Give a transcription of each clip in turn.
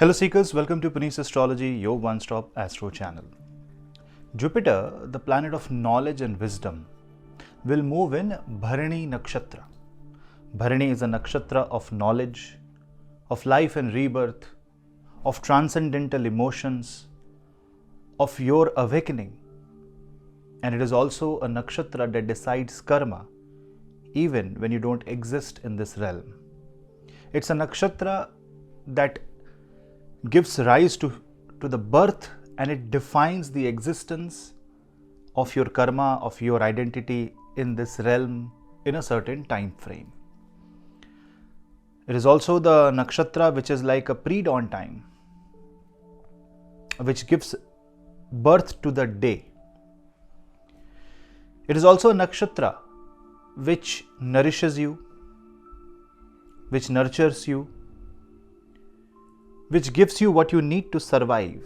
Hello Seekers, welcome to Punneit's Astrology, your one-stop astro channel. Jupiter, the planet of knowledge and wisdom, will move in Bharani Nakshatra. Bharani is a nakshatra of knowledge, of life and rebirth, of transcendental emotions, of your awakening. And it is also a nakshatra that decides karma, even when you don't exist in this realm. It's a nakshatra that gives rise to the birth, and it defines the existence of your karma, of your identity in this realm in a certain time frame. It is also the nakshatra which is like a pre-dawn time, which gives birth to the day. It is also a nakshatra which nourishes you, which nurtures you, which gives you what you need to survive.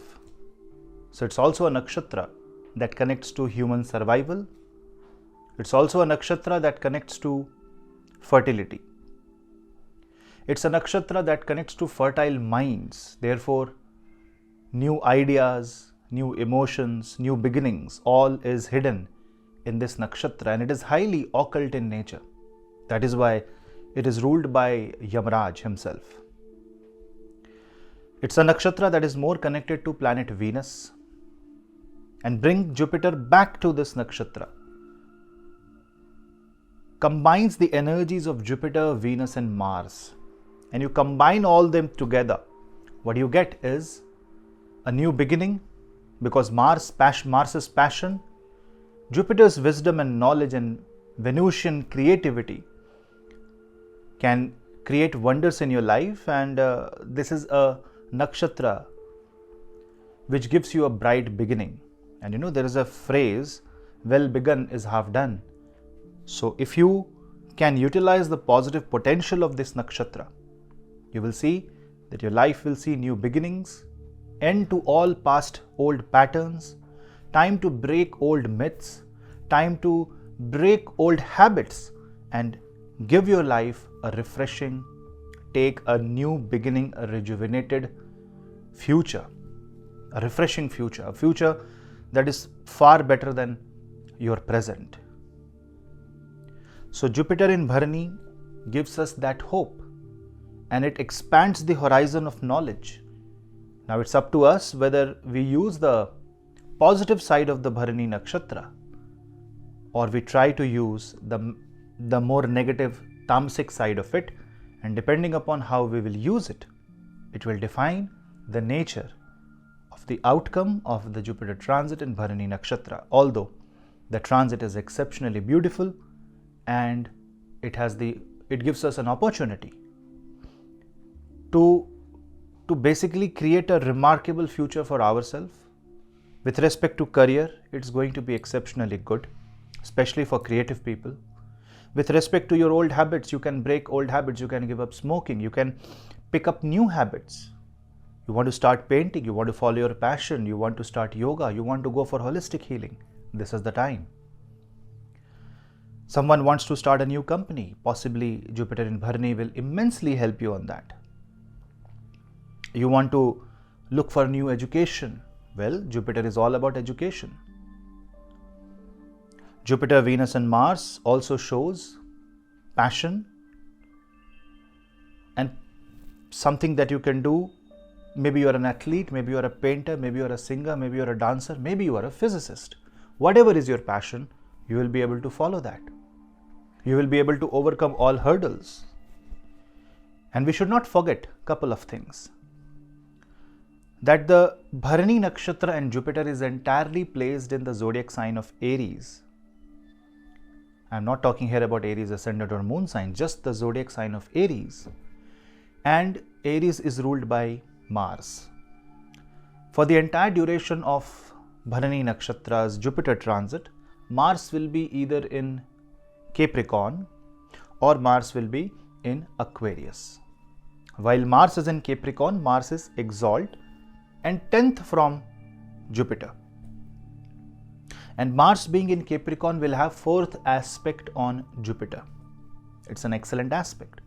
So it's also a nakshatra that connects to human survival. It's also a nakshatra that connects to fertility. It's a nakshatra that connects to fertile minds. Therefore, new ideas, new emotions, new beginnings, all is hidden in this nakshatra, and it is highly occult in nature. That is why it is ruled by Yamaraj himself. It's a nakshatra that is more connected to planet Venus, and bring Jupiter back to this nakshatra combines the energies of Jupiter, Venus and Mars, and you combine all them together. What you get is a new beginning, because Mars is passion, Jupiter's wisdom and knowledge, and Venusian creativity can create wonders in your life, and this is a nakshatra which gives you a bright beginning. And there is a phrase, well begun is half done. So if you can utilize the positive potential of this nakshatra, you will see that your life will see new beginnings, end to all past old patterns, time to break old myths, time to break old habits, and give your life a refreshing, take a new beginning, a rejuvenated future, a refreshing future, a future that is far better than your present. So Jupiter in Bharani gives us that hope, and it expands the horizon of knowledge. Now it's up to us whether we use the positive side of the Bharani nakshatra, or we try to use the more negative tamasic side of it, and depending upon how we will use it, it will define the nature of the outcome of the Jupiter transit in Bharani nakshatra. Although the transit is exceptionally beautiful, and it gives us an opportunity to basically create a remarkable future for ourselves. With respect to career, it's going to be exceptionally good, especially for creative people. With respect to your old habits, you can break old habits, you can give up smoking, you can pick up new habits. You want to start painting, you want to follow your passion, you want to start yoga, you want to go for holistic healing. This is the time. Someone wants to start a new company, possibly Jupiter in Bharani will immensely help you on that. You want to look for new education. Well, Jupiter is all about education. Jupiter, Venus and Mars also shows passion and something that you can do. Maybe you are an athlete, maybe you are a painter, maybe you are a singer, maybe you are a dancer, maybe you are a physicist. Whatever is your passion, you will be able to follow that. You will be able to overcome all hurdles. And we should not forget a couple of things. That the Bharani nakshatra and Jupiter is entirely placed in the zodiac sign of Aries. I am not talking here about Aries ascendant or moon sign, just the zodiac sign of Aries. And Aries is ruled by Mars. For the entire duration of Bharani nakshatra's Jupiter transit, Mars will be either in Capricorn or Mars will be in Aquarius. While Mars is in Capricorn, Mars is exalt and 10th from Jupiter. And Mars being in Capricorn will have 4th aspect on Jupiter. It's an excellent aspect.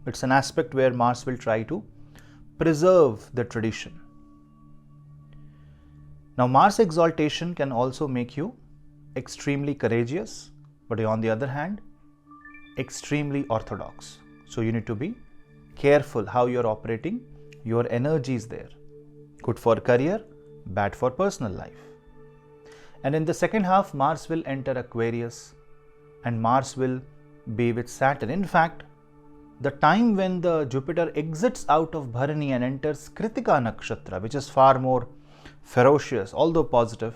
It's an aspect where Mars will try to preserve the tradition. Now, Mars exaltation can also make you extremely courageous, but on the other hand, extremely orthodox. So you need to be careful how you're operating your energies there. Good for career, bad for personal life. And in the second half, Mars will enter Aquarius and Mars will be with Saturn. In fact, the time when the Jupiter exits out of Bharani and enters Kritika Nakshatra, which is far more ferocious, although positive,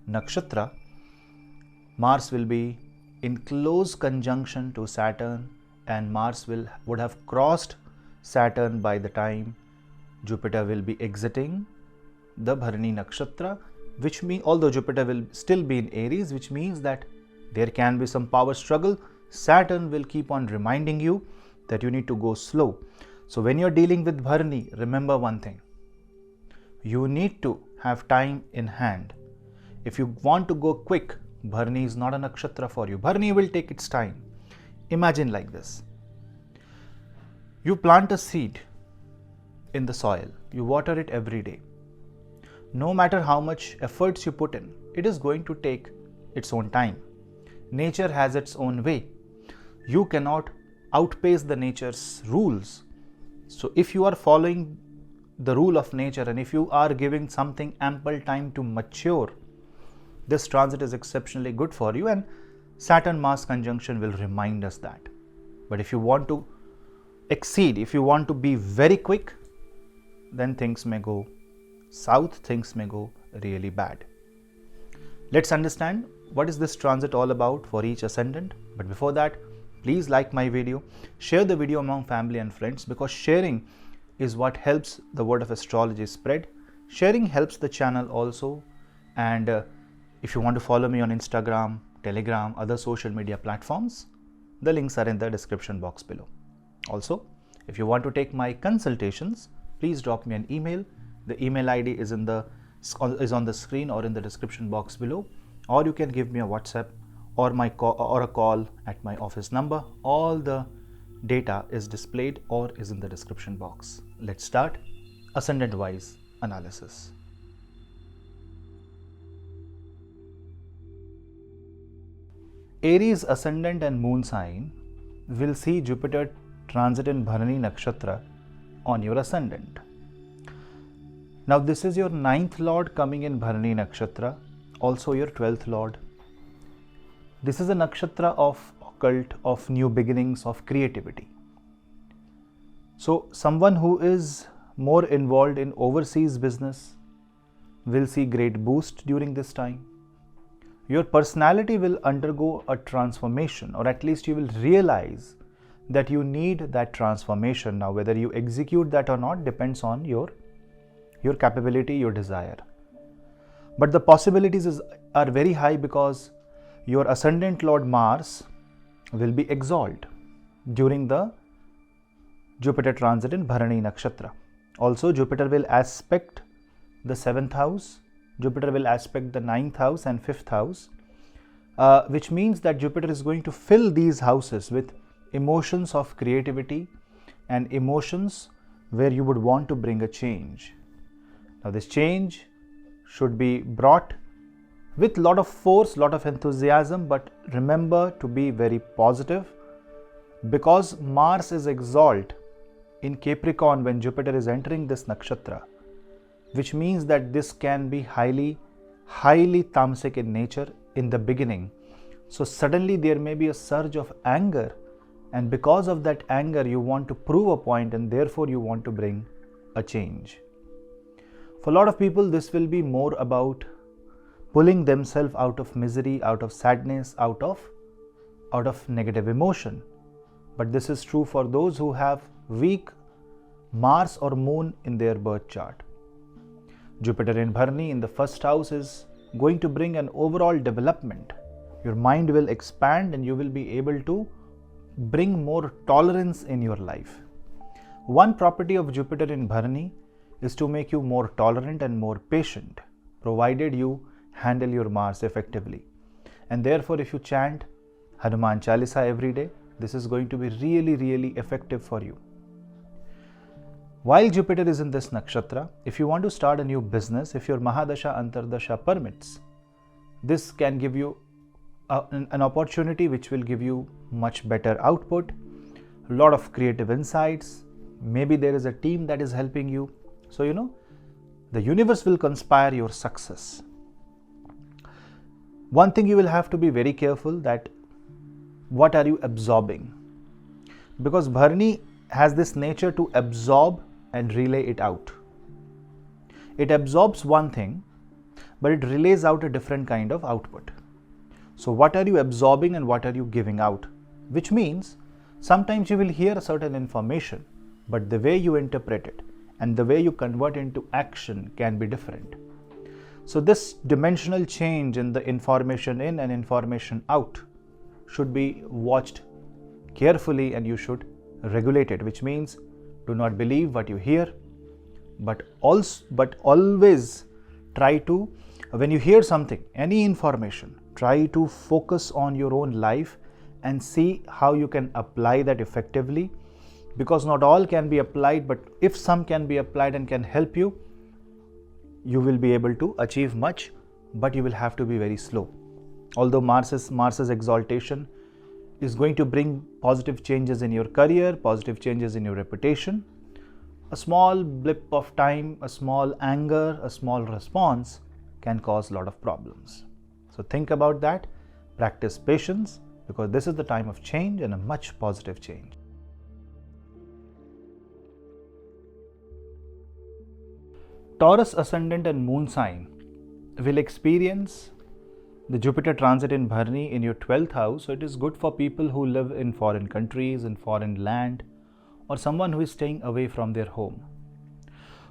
Nakshatra, Mars will be in close conjunction to Saturn, and Mars would have crossed Saturn by the time Jupiter will be exiting the Bharani Nakshatra, which means, although Jupiter will still be in Aries, which means that there can be some power struggle. Saturn will keep on reminding you that you need to go slow. So when you're dealing with Bharani, remember one thing. You need to have time in hand. If you want to go quick, Bharani is not a nakshatra for you. Bharani will take its time. Imagine like this. You plant a seed in the soil. You water it every day. No matter how much efforts you put in, it is going to take its own time. Nature has its own way. You cannot outpace the nature's rules. So if you are following the rule of nature and if you are giving something ample time to mature, this transit is exceptionally good for you, and Saturn-Mars conjunction will remind us that. But if you want to exceed, if you want to be very quick, then things may go south, things may go really bad. Let's understand what is this transit all about for each ascendant. But before that, please like my video, share the video among family and friends, because sharing is what helps the word of astrology spread. Sharing helps the channel also. And if you want to follow me on Instagram, Telegram, other social media platforms, the links are in the description box below. Also, if you want to take my consultations, please drop me an email. The email ID is on the screen or in the description box below, or you can give me a WhatsApp or a call at my office number. All the data is displayed or is in the description box. Let's start ascendant-wise analysis. Aries ascendant and moon sign will see Jupiter transit in Bharani Nakshatra on your ascendant. Now this is your 9th lord coming in Bharani Nakshatra, also your 12th lord. This is a nakshatra of occult, of new beginnings, of creativity. So someone who is more involved in overseas business will see great boost during this time. Your personality will undergo a transformation, or at least you will realize that you need that transformation. Now whether you execute that or not depends on your capability, your desire. But the possibilities are very high, because your ascendant lord Mars will be exalted during the Jupiter transit in Bharani Nakshatra. Also, Jupiter will aspect the 7th house, Jupiter will aspect the 9th house and 5th house, which means that Jupiter is going to fill these houses with emotions of creativity and emotions where you would want to bring a change. Now this change should be brought with lot of force, lot of enthusiasm, but remember to be very positive, because Mars is exalted in Capricorn when Jupiter is entering this nakshatra, which means that this can be highly tamasic in nature in the beginning. So suddenly there may be a surge of anger, and because of that anger you want to prove a point, and therefore you want to bring a change. For a lot of people, this will be more about pulling themselves out of misery, out of sadness, out of negative emotion. But this is true for those who have weak Mars or Moon in their birth chart. Jupiter in Bharani in the 1st house is going to bring an overall development. Your mind will expand and you will be able to bring more tolerance in your life. One property of Jupiter in Bharani is to make you more tolerant and more patient, provided you handle your Mars effectively. And therefore, if you chant Hanuman Chalisa every day, this is going to be really effective for you. While Jupiter is in this nakshatra, if you want to start a new business, if your Mahadasha Antardasha permits, this can give you an opportunity which will give you much better output, a lot of creative insights. Maybe there is a team that is helping you. So, the universe will conspire your success. One thing you will have to be very careful that what are you absorbing? Because Bharani has this nature to absorb and relay it out. It absorbs one thing, but it relays out a different kind of output. So what are you absorbing and what are you giving out? Which means sometimes you will hear a certain information, but the way you interpret it and the way you convert into action can be different. So this dimensional change in the information in and information out should be watched carefully, and you should regulate it, which means do not believe what you hear, but always try to, when you hear something, any information, try to focus on your own life and see how you can apply that effectively, because not all can be applied, but if some can be applied and can help you, you will be able to achieve much, but you will have to be very slow. Although Mars's exaltation is going to bring positive changes in your career, positive changes in your reputation, a small blip of time, a small anger, a small response can cause a lot of problems. So think about that, practice patience, because this is the time of change and a much positive change. Taurus ascendant and moon sign will experience the Jupiter transit in Bharani in your 12th house. So it is good for people who live in foreign countries, in foreign land, or someone who is staying away from their home.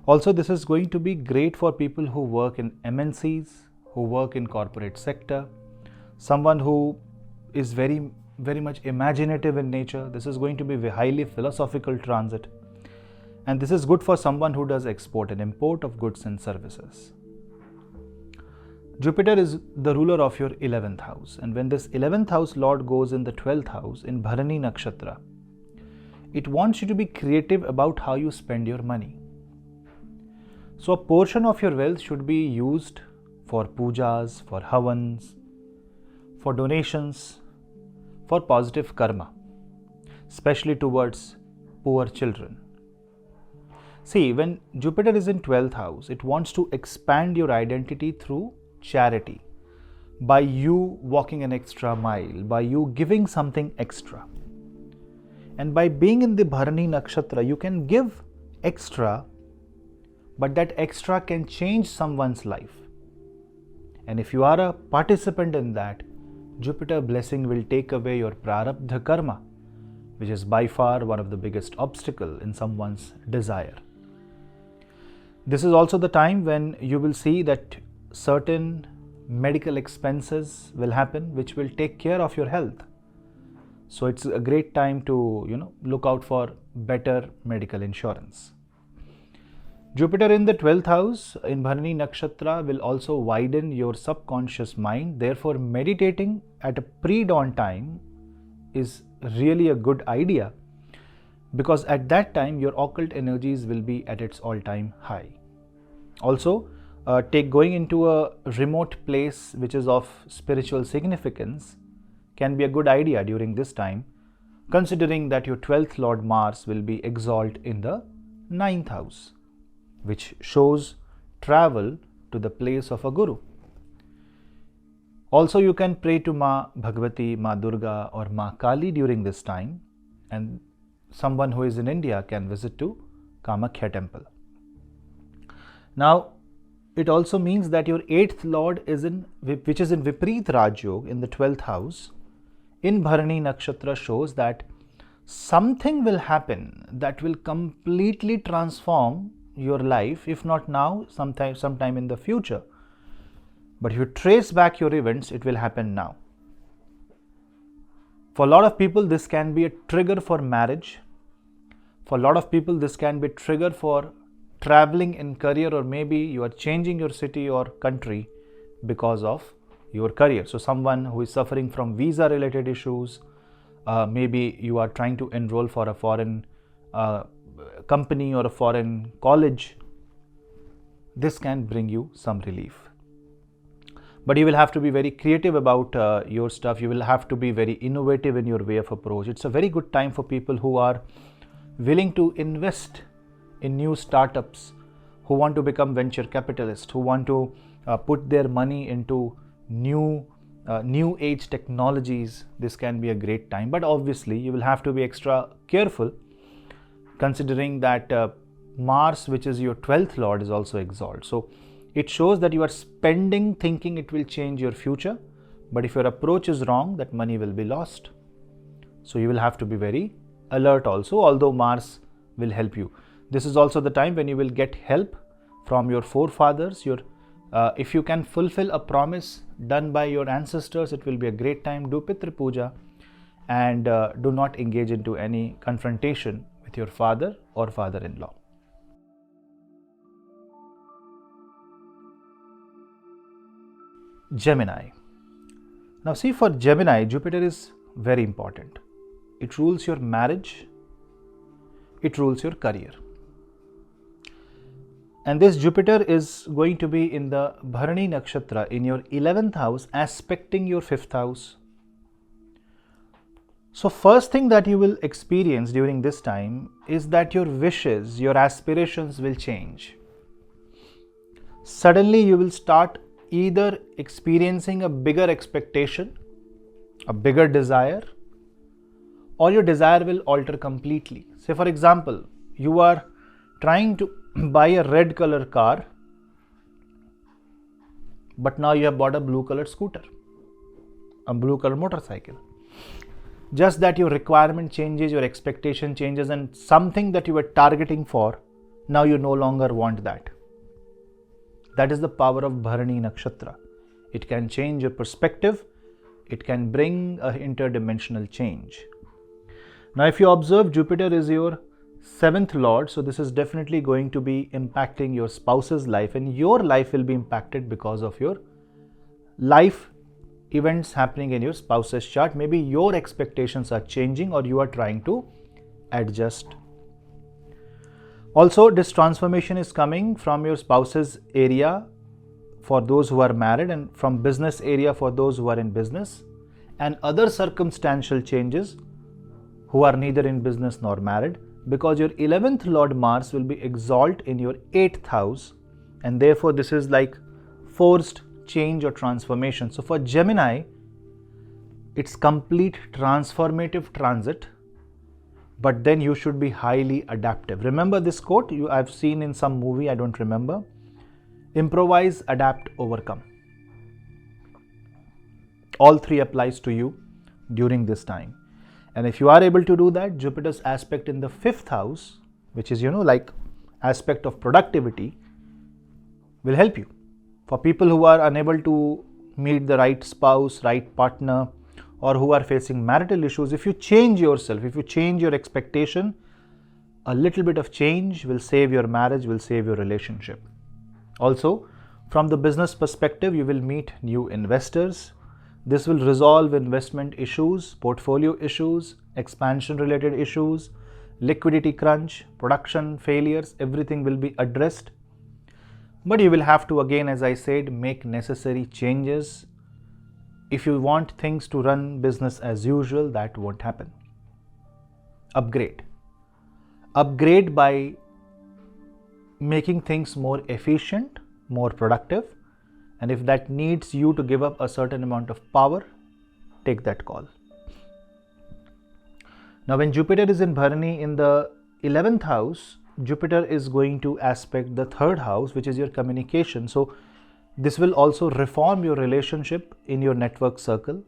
Also, this is going to be great for people who work in MNCs, who work in corporate sector, someone who is very much imaginative in nature. This is going to be a highly philosophical transit. And this is good for someone who does export and import of goods and services. Jupiter is the ruler of your 11th house, and when this 11th house lord goes in the 12th house in Bharani Nakshatra, it wants you to be creative about how you spend your money. So a portion of your wealth should be used for pujas, for havans, for donations, for positive karma, especially towards poor children. See, when Jupiter is in 12th house, it wants to expand your identity through charity, by you walking an extra mile, by you giving something extra. And by being in the Bharani Nakshatra, you can give extra, but that extra can change someone's life. And if you are a participant in that, Jupiter blessing will take away your prarabdha karma, which is by far one of the biggest obstacles in someone's desire. This is also the time when you will see that certain medical expenses will happen which will take care of your health. So it's a great time to look out for better medical insurance. Jupiter in the 12th house in Bharani Nakshatra will also widen your subconscious mind. Therefore, meditating at a pre-dawn time is really a good idea, because at that time your occult energies will be at its all-time high. Also, going into a remote place which is of spiritual significance can be a good idea during this time, considering that your 12th Lord Mars will be exalt in the 9th house, which shows travel to the place of a guru. Also, you can pray to Ma Bhagavati, Ma Durga or Ma Kali during this time, and someone who is in India can visit to Kamakhya temple. Now, it also means that your 8th Lord which is in Vipreet Raj Yoga in the 12th house in Bharani Nakshatra shows that something will happen that will completely transform your life, if not now, sometime in the future. But if you trace back your events, it will happen now. For a lot of people, this can be a trigger for marriage. For a lot of people, this can be a trigger for traveling in career, or maybe you are changing your city or country because of your career. So someone who is suffering from visa related issues, maybe you are trying to enroll for a foreign company or a foreign college, this can bring you some relief. But you will have to be very creative about your stuff. You will have to be very innovative in your way of approach. It's a very good time for people who are willing to invest in new startups, who want to become venture capitalists, who want to put their money into new age technologies. This can be a great time. But obviously, you will have to be extra careful, considering that Mars, which is your 12th lord, is also exalted. So it shows that you are spending thinking it will change your future, but if your approach is wrong, that money will be lost. So you will have to be very alert also, although Mars will help you. This is also the time when you will get help from your forefathers. If you can fulfill a promise done by your ancestors, it will be a great time. Do Pitra Puja and do not engage into any confrontation with your father or father-in-law. Gemini. Now see, for Gemini, Jupiter is very important. It rules your marriage, it rules your career. And this Jupiter is going to be in the Bharani Nakshatra in your 11th house, aspecting your 5th house. So first thing that you will experience during this time is that your wishes, your aspirations will change. Suddenly you will start either experiencing a bigger expectation, a bigger desire, or your desire will alter completely. Say for example, you are trying to buy a red color car, but now you have bought a blue colored scooter, a blue color motorcycle. Just that your requirement changes, your expectation changes, and something that you were targeting for, now you no longer want that. That is the power of Bharani Nakshatra. It can change your perspective. It can bring an interdimensional change. Now, if you observe, Jupiter is your 7th lord. So this is definitely going to be impacting your spouse's life, and your life will be impacted because of your life events happening in your spouse's chart. Maybe your expectations are changing or you are trying to adjust. Also, this transformation is coming from your spouse's area for those who are married, and from business area for those who are in business, and other circumstantial changes who are neither in business nor married, because your 11th lord Mars will be exalted in your 8th house, and therefore this is like forced change or transformation. So for Gemini, it's complete transformative transit, but then you should be highly adaptive. Remember this quote I've seen in some movie, I don't remember. Improvise, adapt, overcome. All three applies to you during this time. And if you are able to do that, Jupiter's aspect in the 5th house, which is, like aspect of productivity, will help you. For people who are unable to meet the right spouse, right partner, or who are facing marital issues, if you change yourself, if you change your expectation, a little bit of change will save your marriage, will save your relationship. Also, from the business perspective, you will meet new investors. This will resolve investment issues, portfolio issues, expansion related issues, liquidity crunch, production failures, everything will be addressed. But you will have to, again, as I said, make necessary changes. If you want things to run business as usual, that won't happen. Upgrade. Upgrade by making things more efficient, more productive. And if that needs you to give up a certain amount of power, take that call. Now, when Jupiter is in Bharani in the 11th house, Jupiter is going to aspect the 3rd house, which is your communication. So this will also reform your relationship in your network circle.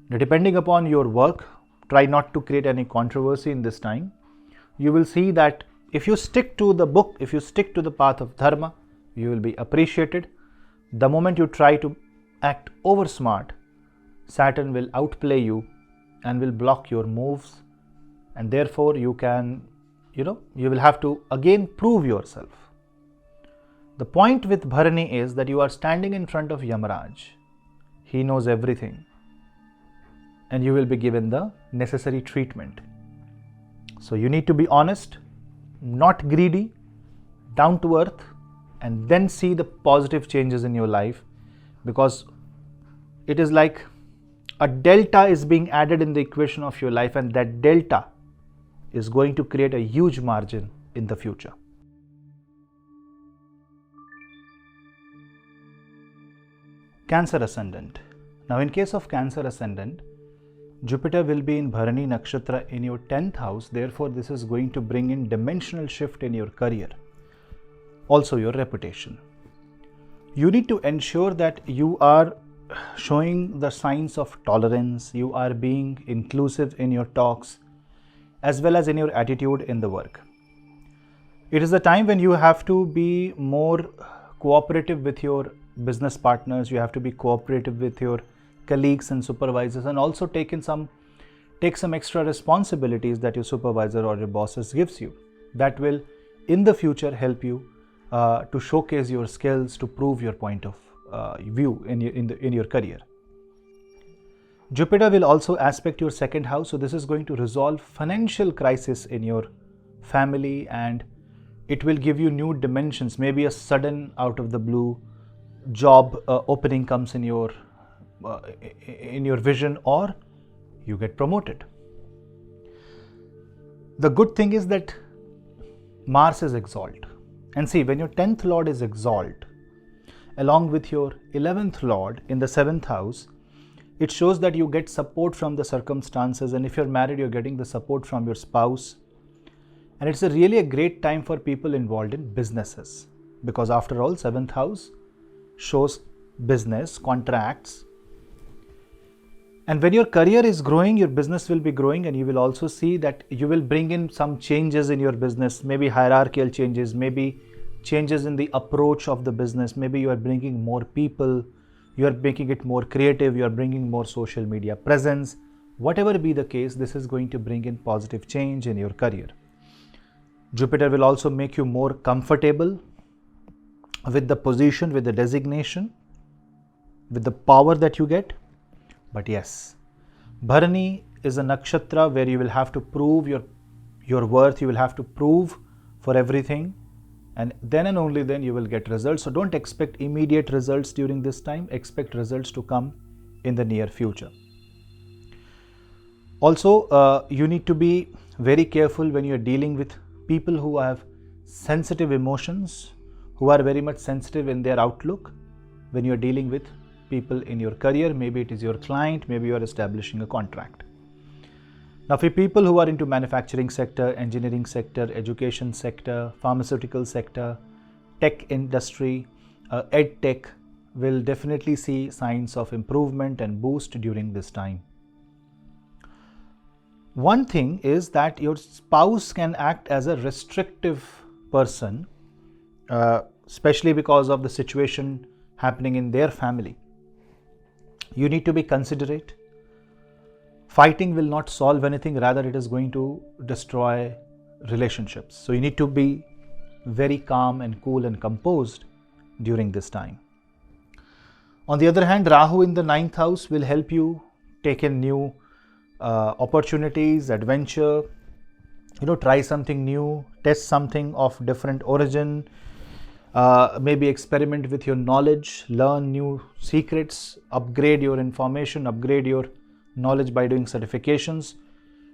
Now, depending upon your work, try not to create any controversy in this time. You will see that if you stick to the book, if you stick to the path of dharma, you will be appreciated. The moment you try to act over smart, Saturn will outplay you and will block your moves, and therefore you will have to again prove yourself. The point with Bharani is that you are standing in front of Yamaraj. He knows everything, and you will be given the necessary treatment. So you need to be honest, not greedy, down to earth, and then see the positive changes in your life, because it is like a delta is being added in the equation of your life, and that delta is going to create a huge margin in the future. Cancer Ascendant. Now in case of Cancer Ascendant, Jupiter will be in Bharani Nakshatra in your 10th house. Therefore, this is going to bring in dimensional shift in your career, also your reputation. You need to ensure that you are showing the signs of tolerance, you are being inclusive in your talks, as well as in your attitude in the work. It is the time when you have to be more cooperative with your business partners, you have to be cooperative with your colleagues and supervisors, and also take some extra responsibilities that your supervisor or your bosses gives you. That will in the future help you to showcase your skills, to prove your point of view in your career. Jupiter will also aspect your 2nd house, so this is going to resolve financial crisis in your family, and it will give you new dimensions. Maybe a sudden out of the blue job opening comes in your vision, or you get promoted. The good thing is that Mars is exalt, and see, when your 10th lord is exalt along with your 11th lord in the 7th house, it shows that you get support from the circumstances, and if you're married, you're getting the support from your spouse. And it's really a great time for people involved in businesses, because after all, 7th house shows business, contracts. And when your career is growing, your business will be growing, and you will also see that you will bring in some changes in your business, maybe hierarchical changes, maybe changes in the approach of the business, maybe you are bringing more people, you are making it more creative, you are bringing more social media presence. Whatever be the case, this is going to bring in positive change in your career. Jupiter will also make you more comfortable with the position, with the designation, with the power that you get. But yes, Bharani is a nakshatra where you will have to prove your worth, you will have to prove for everything, and then and only then you will get results. So don't expect immediate results during this time, expect results to come in the near future. Also, you need to be very careful when you are dealing with people who have sensitive emotions, who are very much sensitive in their outlook. When you are dealing with people in your career, maybe it is your client, maybe you are establishing a contract. Now, for people who are into manufacturing sector, engineering sector, education sector, pharmaceutical sector, tech industry, ed tech will definitely see signs of improvement and boost during this time. One thing is that your spouse can act as a restrictive person, especially because of the situation happening in their family. You need to be considerate. Fighting will not solve anything, rather it is going to destroy relationships. So you need to be very calm and cool and composed during this time. On the other hand, Rahu in the 9th house will help you take in new opportunities, adventure, try something new, test something of different origin, maybe experiment with your knowledge, learn new secrets, upgrade your information, upgrade your knowledge by doing certifications.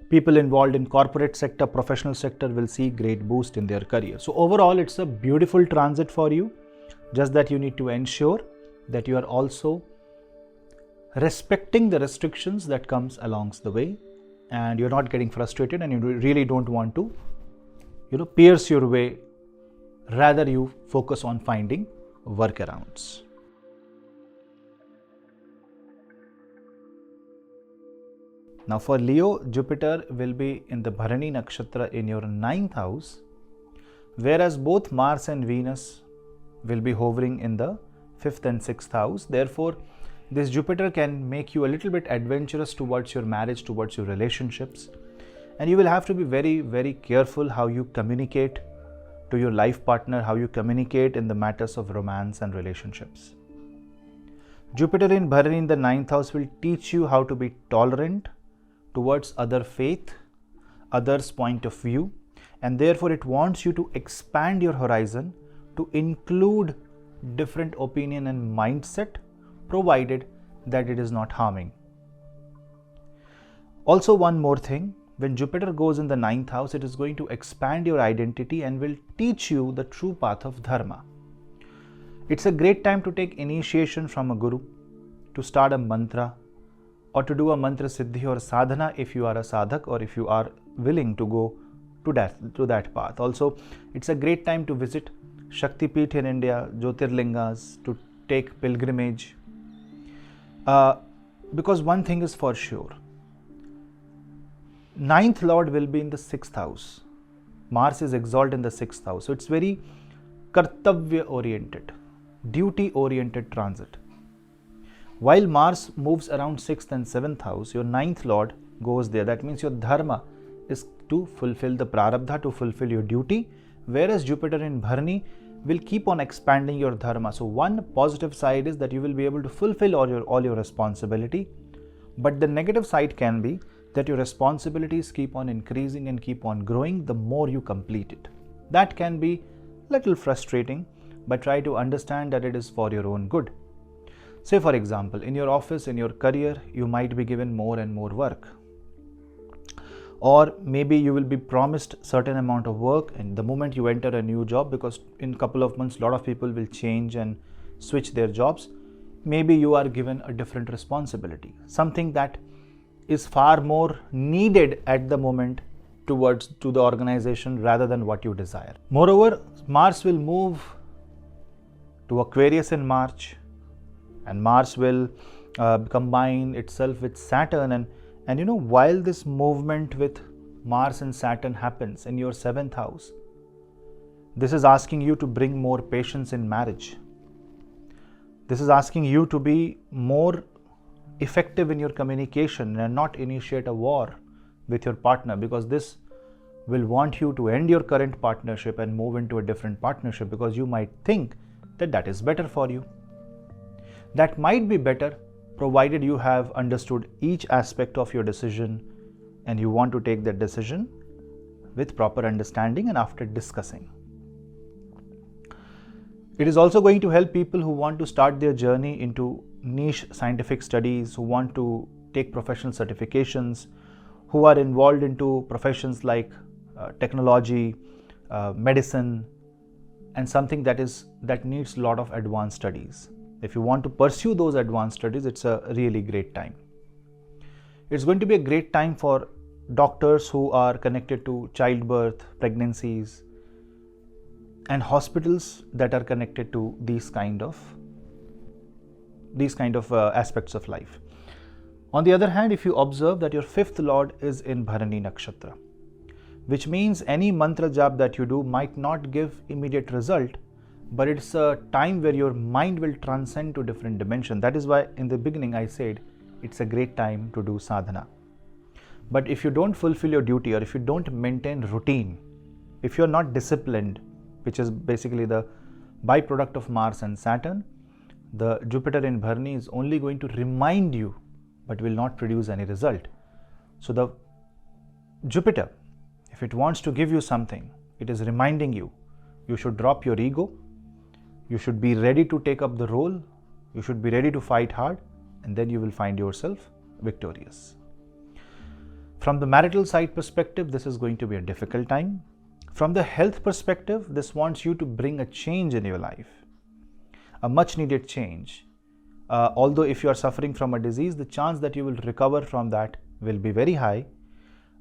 People involved in corporate sector, professional sector will see great boost in their career. So overall, it's a beautiful transit for you, just that you need to ensure that you are also respecting the restrictions that comes along the way, and you're not getting frustrated, and you really don't want to pierce your way. Rather, you focus on finding workarounds. Now for Leo, Jupiter will be in the Bharani Nakshatra in your 9th house, whereas both Mars and Venus will be hovering in the 5th and 6th house. Therefore, this Jupiter can make you a little bit adventurous towards your marriage, towards your relationships, and you will have to be very, very careful how you communicate to your life partner, how you communicate in the matters of romance and relationships. Jupiter in Bharani in the 9th house will teach you how to be tolerant towards other faith, others' point of view, and therefore it wants you to expand your horizon to include different opinion and mindset, provided that it is not harming. Also, one more thing, when Jupiter goes in the 9th house, it is going to expand your identity and will teach you the true path of dharma. It's a great time to take initiation from a guru, to start a mantra, or to do a mantra siddhi or sadhana if you are a sadhak, or if you are willing to go to that path. Also, it's a great time to visit Shakti Peeth in India, Jyotirlingas, to take pilgrimage. Because one thing is for sure, 9th Lord will be in the 6th house. Mars is exalted in the 6th house. So it's very kartavya oriented, duty oriented transit. While Mars moves around 6th and 7th house, your 9th Lord goes there. That means your dharma is to fulfill the prarabdha, to fulfill your duty, whereas Jupiter in Bharani will keep on expanding your dharma. So one positive side is that you will be able to fulfill all your responsibility, but the negative side can be that your responsibilities keep on increasing and keep on growing the more you complete it. That can be little frustrating, but try to understand that it is for your own good. Say for example, in your office, in your career, you might be given more and more work. Or maybe you will be promised certain amount of work, and the moment you enter a new job, because in a couple of months, a lot of people will change and switch their jobs, maybe you are given a different responsibility, something that is far more needed at the moment to the organization rather than what you desire. Moreover, Mars will move to Aquarius in March, and Mars will combine itself with Saturn, and while this movement with Mars and Saturn happens in your 7th house, this is asking you to bring more patience in marriage. This is asking you to be more effective in your communication and not initiate a war with your partner, because this will want you to end your current partnership and move into a different partnership, because you might think that that is better for you. That might be better provided you have understood each aspect of your decision and you want to take that decision with proper understanding and after discussing. It is also going to help people who want to start their journey into niche scientific studies, who want to take professional certifications, who are involved into professions like technology, medicine, and something that needs a lot of advanced studies. If you want to pursue those advanced studies, it's a really great time. It's going to be a great time for doctors who are connected to childbirth, pregnancies, and hospitals that are connected to these kind of aspects of life. On the other hand, if you observe that your 5th Lord is in Bharani Nakshatra, which means any mantra jap that you do might not give immediate result, but it's a time where your mind will transcend to different dimension. That is why in the beginning I said it's a great time to do sadhana. But if you don't fulfill your duty, or if you don't maintain routine, if you're not disciplined, which is basically the byproduct of Mars and Saturn, the Jupiter in Bharani is only going to remind you but will not produce any result. So the Jupiter, if it wants to give you something, it is reminding you, you should drop your ego, you should be ready to take up the role, you should be ready to fight hard, and then you will find yourself victorious. From the marital side perspective, this is going to be a difficult time. From the health perspective, this wants you to bring a change in your life, a much needed change. Although if you are suffering from a disease, the chance that you will recover from that will be very high,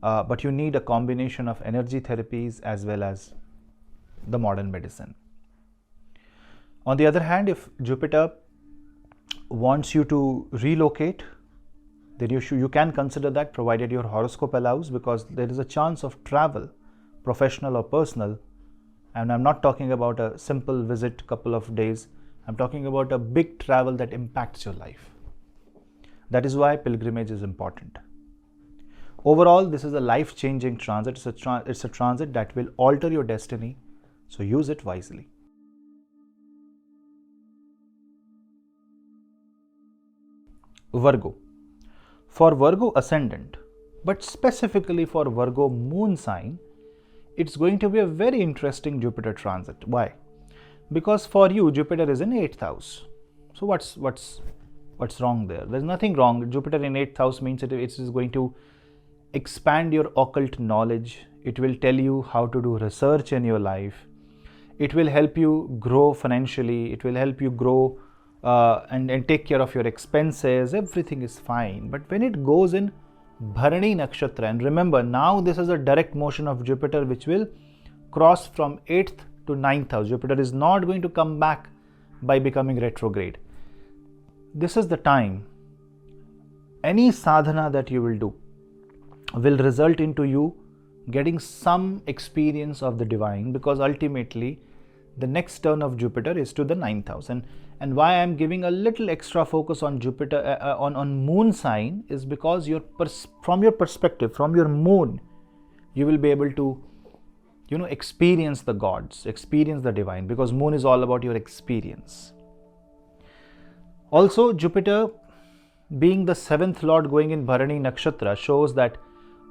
but you need a combination of energy therapies as well as the modern medicine. On the other hand, if Jupiter wants you to relocate, then you can consider that, provided your horoscope allows, because there is a chance of travel, professional or personal. And I'm not talking about a simple visit, couple of days. I'm talking about a big travel that impacts your life. That is why pilgrimage is important. Overall, this is a life-changing transit. It's a transit that will alter your destiny, so use it wisely. Virgo. For Virgo ascendant, But specifically for Virgo moon sign, it's going to be a very interesting Jupiter transit. Why? Because for you, Jupiter is in 8th house. So what's wrong there? There's nothing wrong. Jupiter in 8th house means it is going to expand your occult knowledge. It will tell you how to do research in your life. It will help you grow financially. It will help you grow and take care of your expenses. Everything is fine. But when it goes in Bharani Nakshatra, and remember, now this is a direct motion of Jupiter which will cross from 8th to 9th house. Jupiter is not going to come back by becoming retrograde. This is the time. Any sadhana that you will do will result into you getting some experience of the divine, because ultimately the next turn of Jupiter is to the 9th house. And why I am giving a little extra focus on Jupiter, on moon sign, is because from your perspective, from your moon, you will be able to, experience the gods, experience the divine, because moon is all about your experience. Also, Jupiter being the 7th lord going in Bharani Nakshatra shows that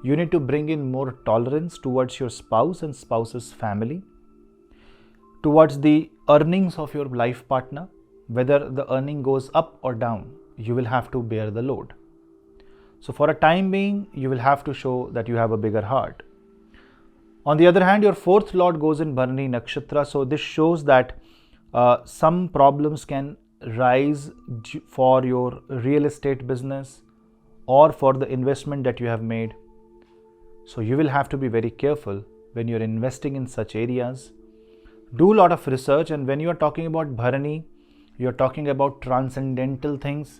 you need to bring in more tolerance towards your spouse and spouse's family, towards the earnings of your life partner. Whether the earning goes up or down, you will have to bear the load. So for a time being, you will have to show that you have a bigger heart. On the other hand, your 4th lord goes in Bharani Nakshatra. So this shows that some problems can rise for your real estate business or for the investment that you have made. So you will have to be very careful when you're investing in such areas. Do a lot of research, and when you are talking about Bharani, you're talking about transcendental things.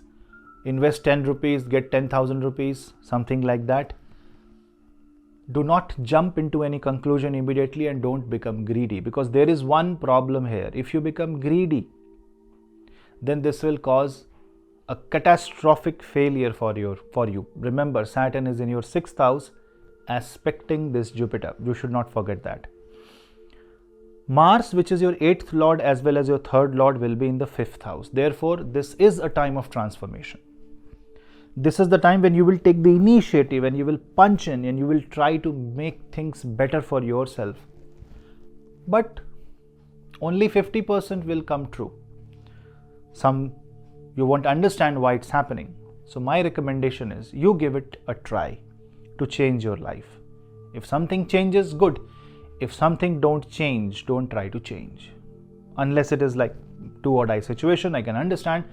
Invest 10 rupees, get 10,000 rupees, something like that. Do not jump into any conclusion immediately, and don't become greedy, because there is one problem here. If you become greedy, then this will cause a catastrophic failure for you. Remember, Saturn is in your 6th house aspecting this Jupiter. You should not forget that. Mars, which is your 8th lord as well as your 3rd lord, will be in the 5th house. Therefore, this is a time of transformation. This is the time when you will take the initiative and you will punch in and you will try to make things better for yourself. But only 50% will come true. You won't understand why it's happening. So my recommendation is you give it a try to change your life. If something changes, good. If something don't change, don't try to change. Unless it is like do or die situation, I can understand.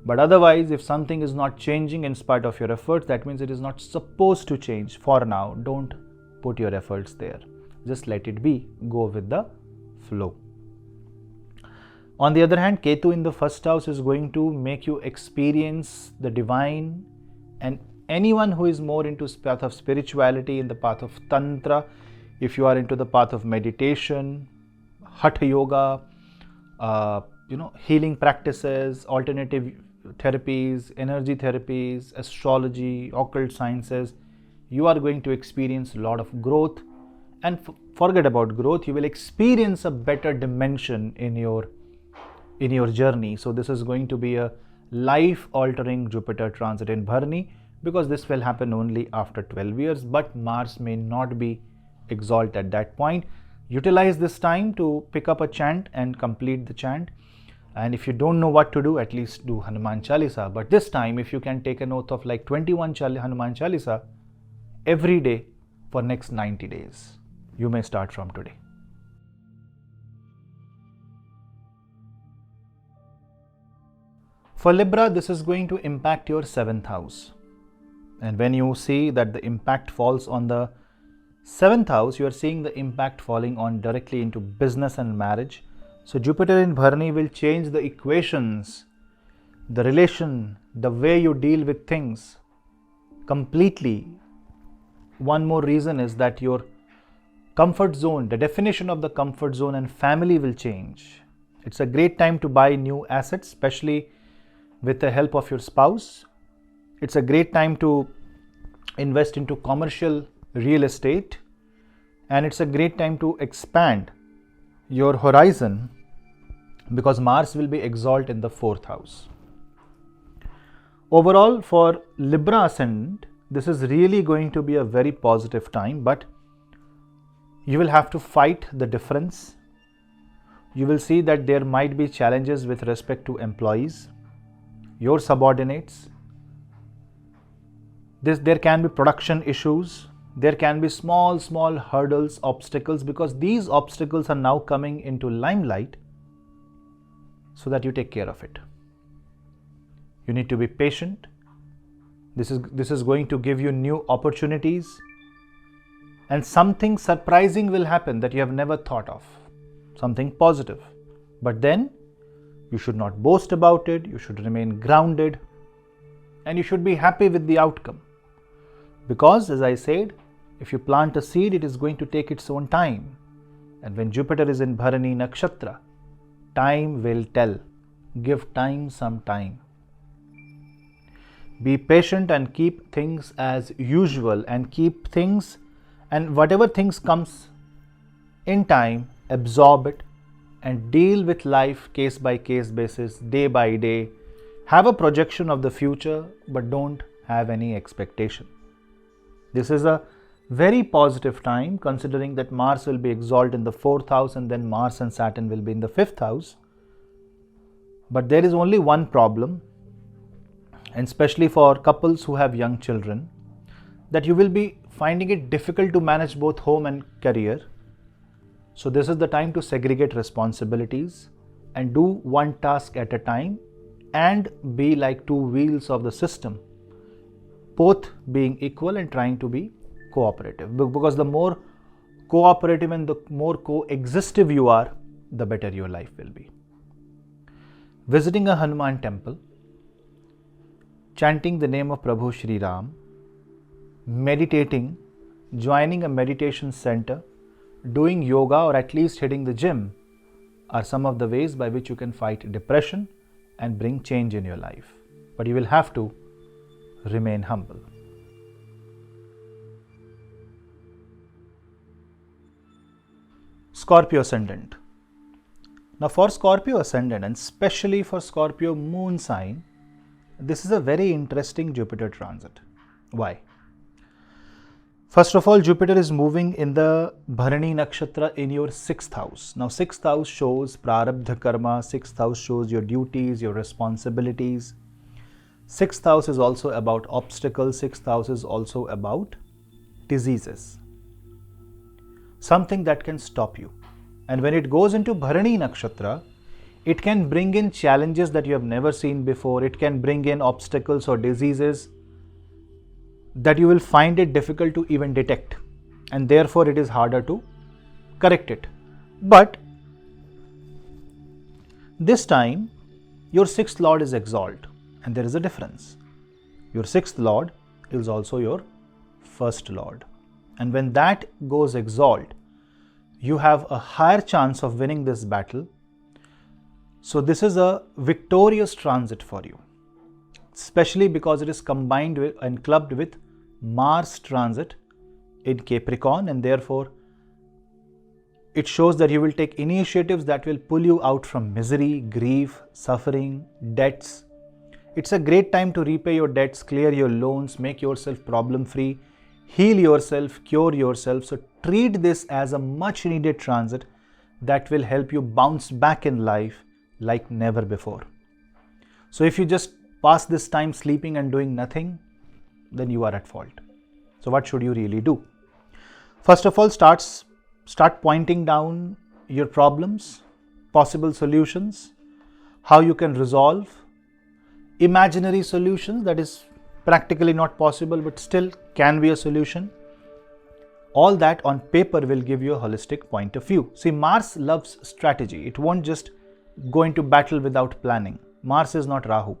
But otherwise, if something is not changing in spite of your efforts, that means it is not supposed to change. For now, don't put your efforts there. Just let it be. Go with the flow. On the other hand, Ketu in the 1st house is going to make you experience the divine, and anyone who is more into path of spirituality, in the path of Tantra, if you are into the path of meditation, Hatha Yoga, healing practices, alternative therapies, energy therapies, astrology, occult sciences, you are going to experience a lot of growth. And forget about growth, you will experience a better dimension in your journey. So this is going to be a life-altering Jupiter transit in Bharani, because this will happen only after 12 years, but Mars may not be exalted at that point. Utilize this time to pick up a chant and complete the chant. And if you don't know what to do, at least do Hanuman Chalisa. But this time, if you can take an oath of like 21 Hanuman Chalisa every day for next 90 days, you may start from today. For Libra, this is going to impact your 7th house. And when you see that the impact falls on the 7th house, you are seeing the impact falling on directly into business and marriage. So Jupiter in Bharani will change the equations, the relation, the way you deal with things completely. One more reason is that your comfort zone, the definition of the comfort zone and family will change. It's a great time to buy new assets, especially with the help of your spouse. It's a great time to invest into commercial real estate, and it's a great time to expand your horizon, because Mars will be exalted in the 4th house. Overall, for Libra ascendant, this is really going to be a very positive time, but you will have to fight the difference. You will see that there might be challenges with respect to employees, your subordinates. There can be production issues. There can be small hurdles, obstacles, because these obstacles are now coming into limelight, so that you take care of it. You need to be patient. This is going to give you new opportunities, and something surprising will happen that you have never thought of, something positive. But then you should not boast about it. You should remain grounded, and you should be happy with the outcome, because as I said, if you plant a seed, it is going to take its own time. And when Jupiter is in Bharani Nakshatra, time will tell. Give time some time. Be patient and keep things as usual, and keep things, and whatever things comes in time, absorb it and deal with life case by case basis, day by day. Have a projection of the future, but don't have any expectation. This is a very positive time, considering that Mars will be exalted in the 4th house, and then Mars and Saturn will be in the 5th house. But there is only one problem, and especially for couples who have young children, that you will be finding it difficult to manage both home and career. So this is the time to segregate responsibilities and do one task at a time, and be like two wheels of the system, both being equal and trying to be cooperative. Because the more cooperative and the more coexistive you are, the better your life will be. Visiting a Hanuman temple, chanting the name of Prabhu Shri Ram, meditating, joining a meditation center, doing yoga, or at least hitting the gym are some of the ways by which you can fight depression and bring change in your life. But you will have to remain humble. Scorpio Ascendant. Now for Scorpio Ascendant, and especially for Scorpio moon sign, this is a very interesting Jupiter transit. Why? First of all, Jupiter is moving in the Bharani Nakshatra in your 6th house. Now 6th house shows Prarabdha Karma, 6th house shows your duties, your responsibilities. 6th house is also about obstacles, 6th house is also about diseases. Something that can stop you. And when it goes into Bharani Nakshatra, it can bring in challenges that you have never seen before. It can bring in obstacles or diseases that you will find it difficult to even detect, and therefore it is harder to correct it. But this time your 6th lord is exalted, and there is a difference. Your 6th lord is also your 1st lord, and when that goes exalted, you have a higher chance of winning this battle. So this is a victorious transit for you, especially because it is combined with and clubbed with Mars transit in Capricorn, and therefore it shows that you will take initiatives that will pull you out from misery, grief, suffering, debts. It's a great time to repay your debts, clear your loans, make yourself problem free, heal yourself, cure yourself. So treat this as a much needed transit that will help you bounce back in life like never before. So if you just pass this time sleeping and doing nothing, then you are at fault. So what should you really do? First of all, start pointing down your problems, possible solutions, how you can resolve, imaginary solutions that is practically not possible but still can be a solution. All that on paper will give you a holistic point of view. See, Mars loves strategy. It won't just go into battle without planning. Mars is not Rahu.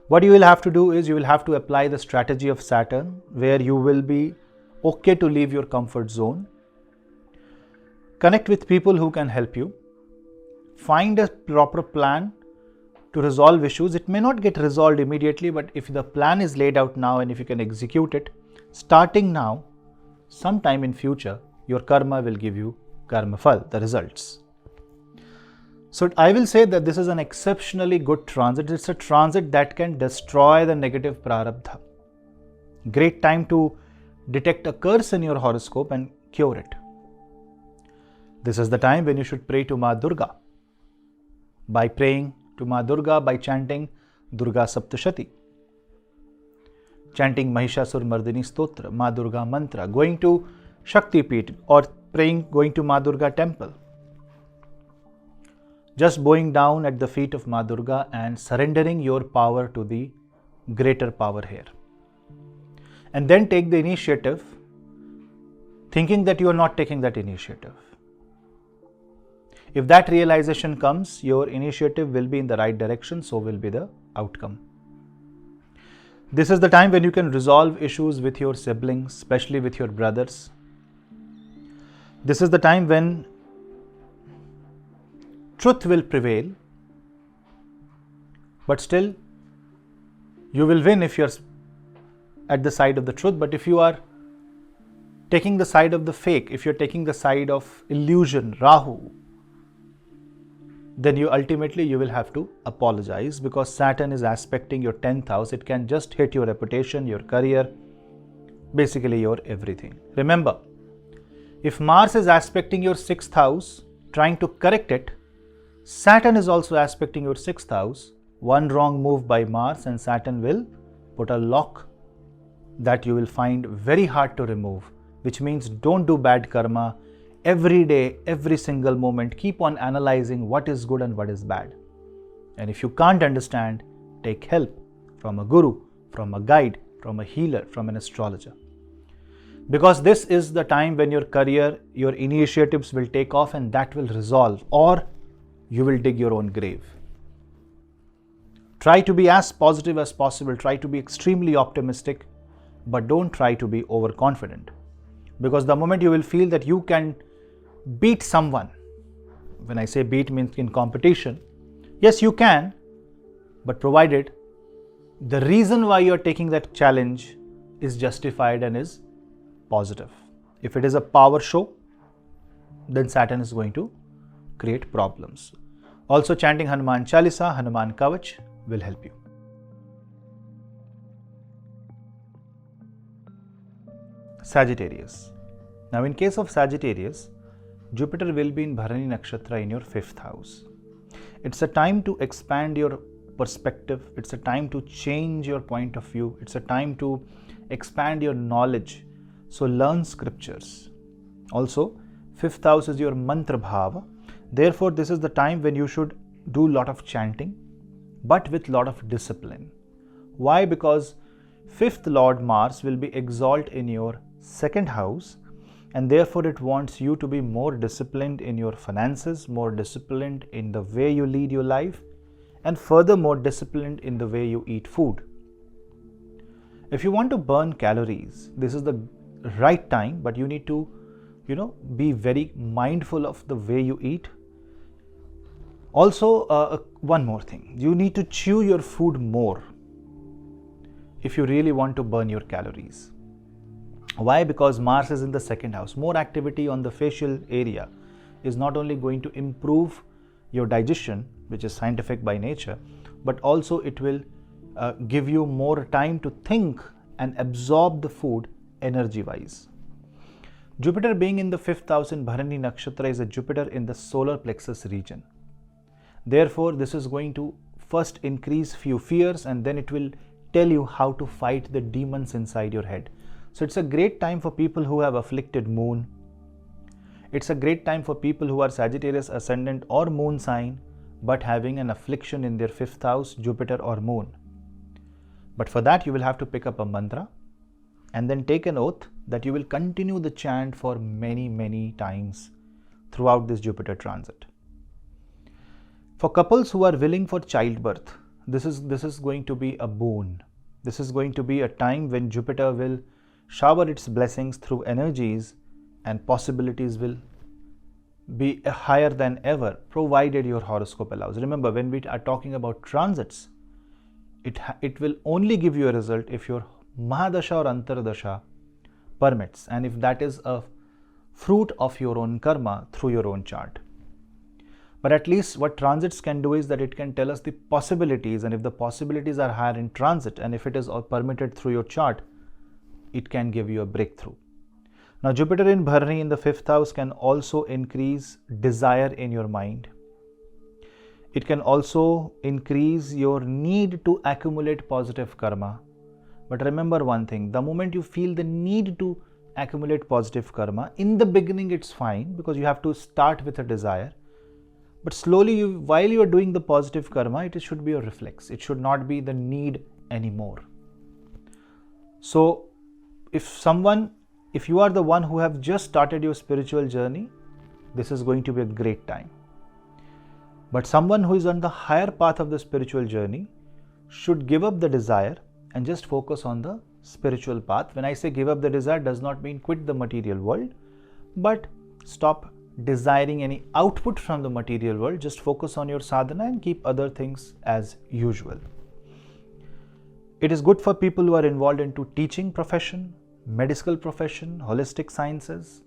What you will have to do is you will have to apply the strategy of Saturn, where you will be okay to leave your comfort zone. Connect with people who can help you. Find a proper plan to resolve issues. It may not get resolved immediately, but if the plan is laid out now and if you can execute it, starting now, sometime in future, your karma will give you karma phal, the results. So I will say that this is an exceptionally good transit. It's a transit that can destroy the negative prarabdha. Great time to detect a curse in your horoscope and cure it. This is the time when you should pray to Ma Durga. By praying to Ma Durga, by chanting Durga Saptashati, chanting Mahishasur Mardini Stotra, Ma Durga Mantra, going to Shakti Peeth or going to Ma Durga temple. Just bowing down at the feet of Ma Durga and surrendering your power to the greater power here. And then take the initiative, thinking that you are not taking that initiative. If that realization comes, your initiative will be in the right direction, so will be the outcome. This is the time when you can resolve issues with your siblings, especially with your brothers. This is the time when truth will prevail, but still you will win if you're at the side of the truth. But if you are taking the side of the fake, if you're taking the side of illusion, Rahu, then you will have to apologize, because Saturn is aspecting your 10th house. It can just hit your reputation, your career, basically your everything. Remember, if Mars is aspecting your 6th house, trying to correct it, Saturn is also aspecting your 6th house. One wrong move by Mars and Saturn will put a lock that you will find very hard to remove, which means don't do bad karma. Every day, every single moment, keep on analyzing what is good and what is bad. And if you can't understand, take help from a guru, from a guide, from a healer, from an astrologer. Because this is the time when your career, your initiatives will take off and that will resolve, or you will dig your own grave. Try to be as positive as possible. Try to be extremely optimistic, but don't try to be overconfident. Because the moment you will feel that you can beat someone, when I say beat means in competition, yes you can, but provided the reason why you are taking that challenge is justified and is positive. If it is a power show, then Saturn is going to create problems. Also, chanting Hanuman Chalisa, Hanuman Kavach will help you. Sagittarius. Now in case of Sagittarius, Jupiter will be in Bharani Nakshatra in your 5th house. It's a time to expand your perspective. It's a time to change your point of view. It's a time to expand your knowledge. So learn scriptures. Also, 5th house is your mantra bhava. Therefore, this is the time when you should do a lot of chanting, but with a lot of discipline. Why? Because 5th Lord Mars will be exalted in your 2nd house, and therefore it wants you to be more disciplined in your finances, more disciplined in the way you lead your life, and furthermore disciplined in the way you eat food. If you want to burn calories, this is the right time, but you need to, be very mindful of the way you eat. Also, one more thing, you need to chew your food more if you really want to burn your calories. Why? Because Mars is in the 2nd house. More activity on the facial area is not only going to improve your digestion, which is scientific by nature, but also it will give you more time to think and absorb the food energy-wise. Jupiter being in the 5th house in Bharani Nakshatra is a Jupiter in the solar plexus region. Therefore, this is going to first increase few fears, and then it will tell you how to fight the demons inside your head. So it's a great time for people who have afflicted moon. It's a great time for people who are Sagittarius ascendant or moon sign, but having an affliction in their 5th house, Jupiter or moon. But for that, you will have to pick up a mantra and then take an oath that you will continue the chant for many, many times throughout this Jupiter transit. For couples who are willing for childbirth, this is going to be a boon. This is going to be a time when Jupiter will shower its blessings through energies, and possibilities will be higher than ever, provided your horoscope allows. Remember, when we are talking about transits, it will only give you a result if your Mahadasha or Antardasha permits, and if that is a fruit of your own karma through your own chart. But at least what transits can do is that it can tell us the possibilities, and if the possibilities are higher in transit, and if it is all permitted through your chart, it can give you a breakthrough. Now, Jupiter in Bharani in the 5th house can also increase desire in your mind. It can also increase your need to accumulate positive karma. But remember one thing, the moment you feel the need to accumulate positive karma, in the beginning it's fine because you have to start with a desire. But slowly, while you are doing the positive karma, it should be a reflex. It should not be the need anymore. So, if you are the one who have just started your spiritual journey, this is going to be a great time. But someone who is on the higher path of the spiritual journey should give up the desire and just focus on the spiritual path. When I say give up the desire, does not mean quit the material world, but stop desiring any output from the material world. Just focus on your sadhana and keep other things as usual. It is good for people who are involved into teaching profession, medical profession, holistic sciences,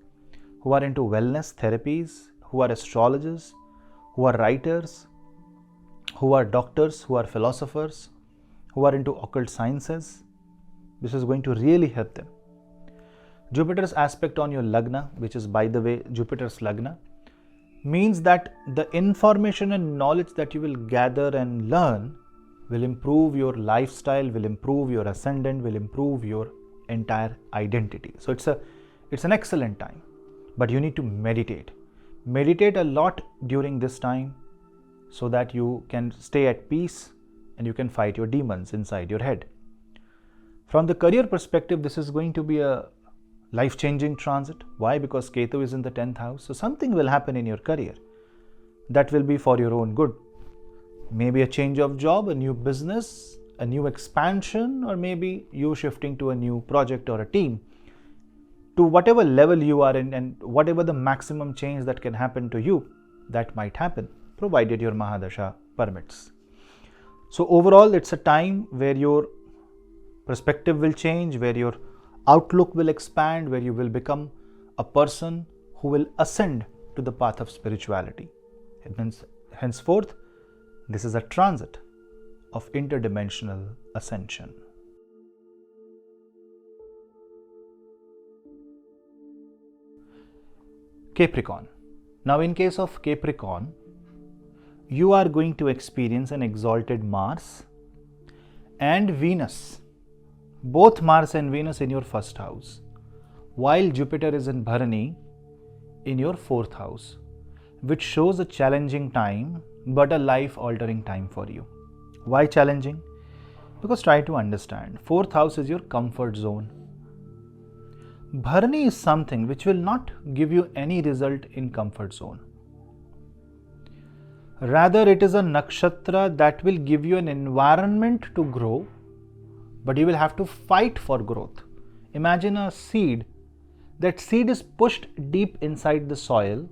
who are into wellness therapies, who are astrologers, who are writers, who are doctors, who are philosophers, who are into occult sciences. This is going to really help them. Jupiter's aspect on your Lagna, which is, by the way, Jupiter's Lagna, means that the information and knowledge that you will gather and learn will improve your lifestyle, will improve your ascendant, will improve your entire identity. So it's an excellent time, but you need to meditate. Meditate a lot during this time so that you can stay at peace and you can fight your demons inside your head. From the career perspective, this is going to be a life-changing transit. Why? Because Ketu is in the 10th house. So something will happen in your career that will be for your own good. Maybe a change of job, a new business, a new expansion, or maybe you shifting to a new project or a team. To whatever level you are in and whatever the maximum change that can happen to you, that might happen, provided your Mahadasha permits. So overall, it's a time where your perspective will change, where your outlook will expand, where you will become a person who will ascend to the path of spirituality. And henceforth, this is a transit of interdimensional ascension. Capricorn. Now, in case of Capricorn, you are going to experience an exalted Mars and Venus. Both Mars and Venus in your 1st house, while Jupiter is in Bharani in your 4th house, which shows a challenging time but a life-altering time for you. Why challenging? Because try to understand, 4th house is your comfort zone. Bharani is something which will not give you any result in comfort zone. Rather, it is a nakshatra that will give you an environment to grow, but you will have to fight for growth. Imagine a seed. That seed is pushed deep inside the soil,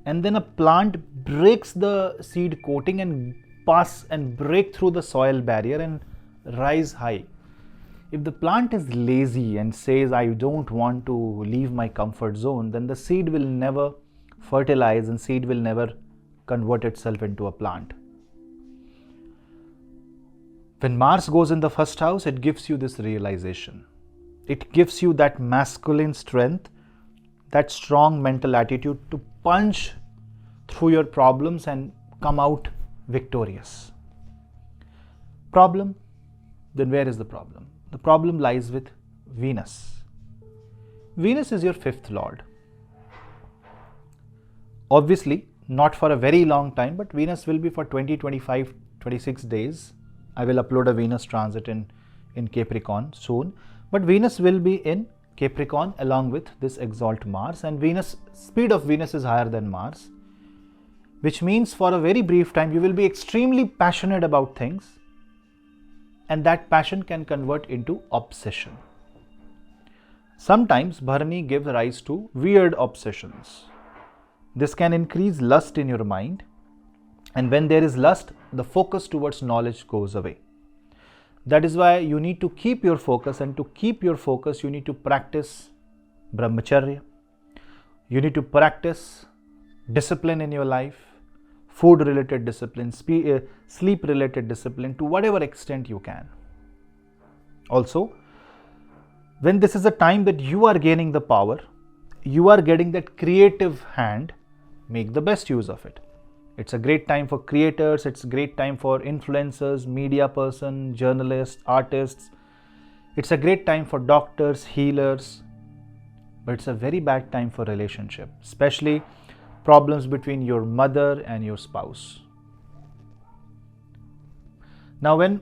and then a plant breaks the seed coating and pass and break through the soil barrier and rise high. If the plant is lazy and says, I don't want to leave my comfort zone, then the seed will never fertilize and seed will never convert itself into a plant. When Mars goes in the 1st house, it gives you this realization. It gives you that masculine strength, that strong mental attitude to punch through your problems and come out victorious. Problem? Then where is the problem? The problem lies with Venus. Venus is your 5th lord. Obviously, not for a very long time, but Venus will be for 20, 25, 26 days. I will upload a Venus transit in Capricorn soon. But Venus will be in Capricorn along with this exalt Mars, and speed of Venus is higher than Mars, which means for a very brief time you will be extremely passionate about things, and that passion can convert into obsession. Sometimes Bharani gives rise to weird obsessions. This can increase lust in your mind, and when there is lust, the focus towards knowledge goes away. That is why you need to keep your focus, and to keep your focus, you need to practice brahmacharya. You need to practice discipline in your life, food-related discipline, sleep-related discipline to whatever extent you can. Also, When this is a time that you are gaining the power, you are getting that creative hand, make the best use of it. It's a great time for creators, it's a great time for influencers, media person, journalists, artists. It's a great time for doctors, healers, but it's a very bad time for relationship, especially problems between your mother and your spouse. Now when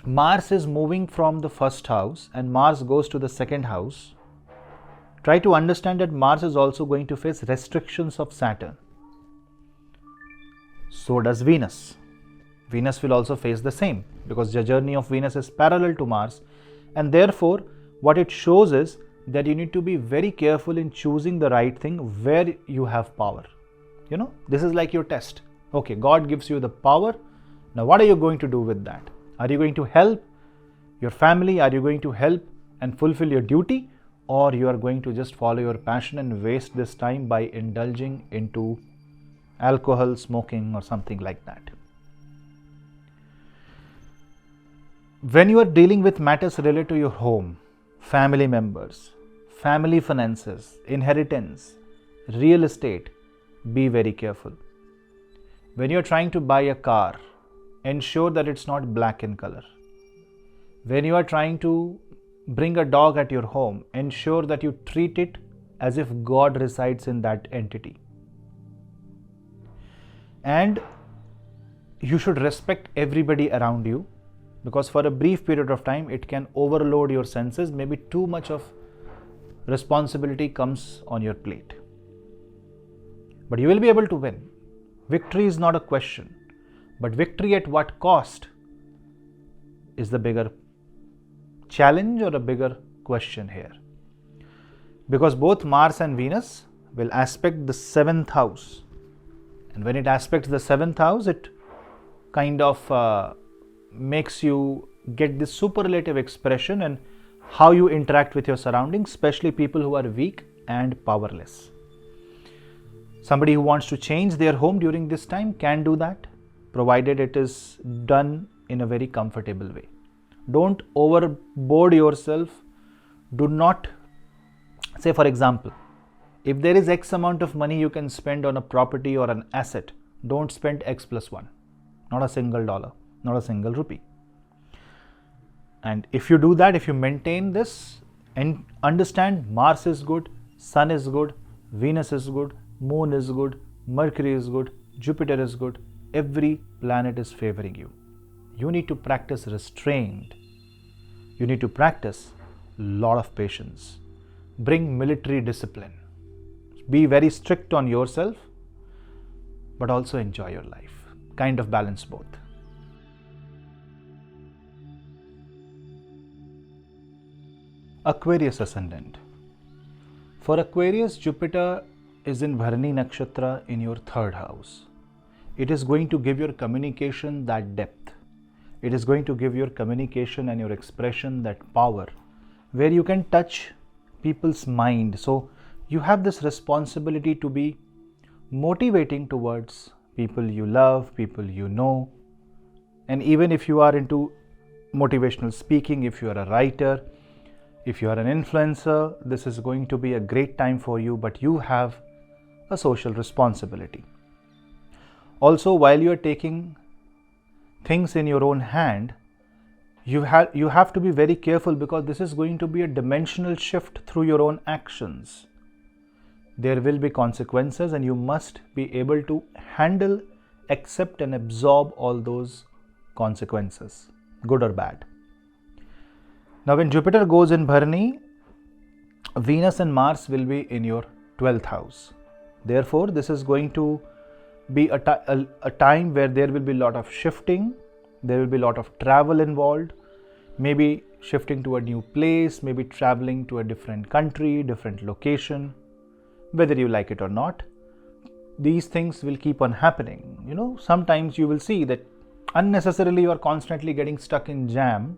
Mars is moving from the first house and Mars goes to the second house, try to understand that Mars is also going to face restrictions of Saturn. So does Venus. Venus will also face the same because the journey of Venus is parallel to Mars, and therefore what it shows is that you need to be very careful in choosing the right thing where you have power. This is like your test. Okay, God gives you the power. Now what are you going to do with that? Are you going to help your family? Are you going to help and fulfill your duty? Or you are going to just follow your passion and waste this time by indulging into alcohol, smoking or something like that. When you are dealing with matters related to your home, family members, family finances, inheritance, real estate, be very careful. When you are trying to buy a car, ensure that it's not black in color. When you are trying to bring a dog at your home, ensure that you treat it as if God resides in that entity. And you should respect everybody around you, because for a brief period of time it can overload your senses. Maybe too much of responsibility comes on your plate. But you will be able to win. Victory is not a question, but victory at what cost is the bigger challenge or a bigger question here. Because both Mars and Venus will aspect the 7th house. And when it aspects the 7th house, it kind of makes you get this superlative expression and how you interact with your surroundings, especially people who are weak and powerless. Somebody who wants to change their home during this time can do that, provided it is done in a very comfortable way. Don't overboard yourself. Do not say, for example, if there is X amount of money you can spend on a property or an asset, don't spend X plus 1. Not a single dollar, not a single rupee. And if you do that, if you maintain this and understand Mars is good, Sun is good, Venus is good, Moon is good, Mercury is good, Jupiter is good, every planet is favoring you. You need to practice restraint. You need to practice a lot of patience. Bring military discipline. Be very strict on yourself, but also enjoy your life. Kind of balance both. Aquarius ascendant. For Aquarius, Jupiter is in Bharani Nakshatra in your 3rd house. It is going to give your communication that depth. It is going to give your communication and your expression that power, where you can touch people's mind. So you have this responsibility to be motivating towards people you love, people you know. And even if you are into motivational speaking, if you are a writer, if you are an influencer, this is going to be a great time for you, but you have a social responsibility. Also, while you are taking things in your own hand, you have to be very careful, because this is going to be a dimensional shift through your own actions. There will be consequences and you must be able to handle, accept and absorb all those consequences, good or bad. Now when Jupiter goes in Bharani, Venus and Mars will be in your 12th house. Therefore, this is going to be a time where there will be a lot of shifting, there will be a lot of travel involved, maybe shifting to a new place, maybe traveling to a different country, different location, whether you like it or not. These things will keep on happening. Sometimes you will see that unnecessarily you are constantly getting stuck in jam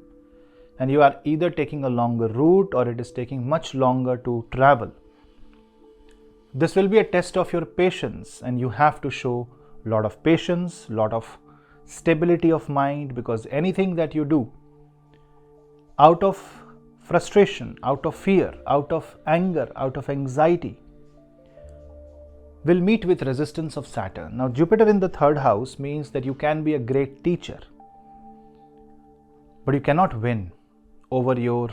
and you are either taking a longer route or it is taking much longer to travel. This will be a test of your patience, and you have to show a lot of patience, a lot of stability of mind, because anything that you do out of frustration, out of fear, out of anger, out of anxiety, will meet with resistance of Saturn. Now, Jupiter in the third house means that you can be a great teacher, but you cannot win over your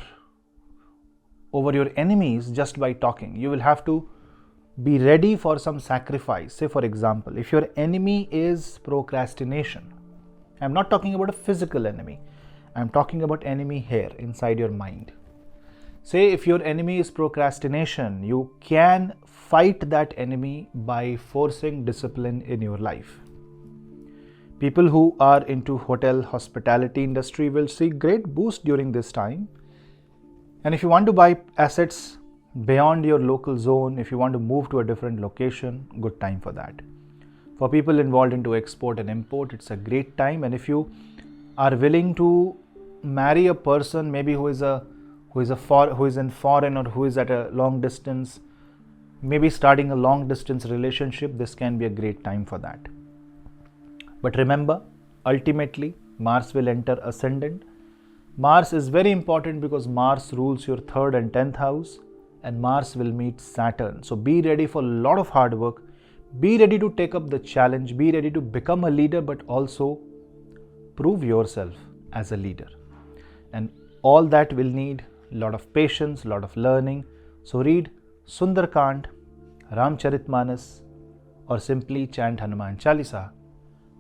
enemies just by talking. You will have to be ready for some sacrifice. Say, for example, if your enemy is procrastination, I'm not talking about a physical enemy, I'm talking about enemy here inside your mind. Say, if your enemy is procrastination, you can fight that enemy by forcing discipline in your life. People who are into hotel hospitality industry will see great boost during this time. And if you want to buy assets beyond your local zone, if you want to move to a different location, good time for that. For people involved into export and import, it's a great time. And if you are willing to marry a person maybe who is in foreign, or who is at a long distance, maybe starting a long distance relationship, this can be a great time for that. But remember, ultimately Mars will enter ascendant. Mars is very important because Mars rules your 3rd and 10th house, and Mars will meet Saturn. So be ready for a lot of hard work. Be ready to take up the challenge. Be ready to become a leader, but also prove yourself as a leader. And all that will need a lot of patience, a lot of learning. So read Sundarkand, Ramcharitmanas, or simply chant Hanuman Chalisa.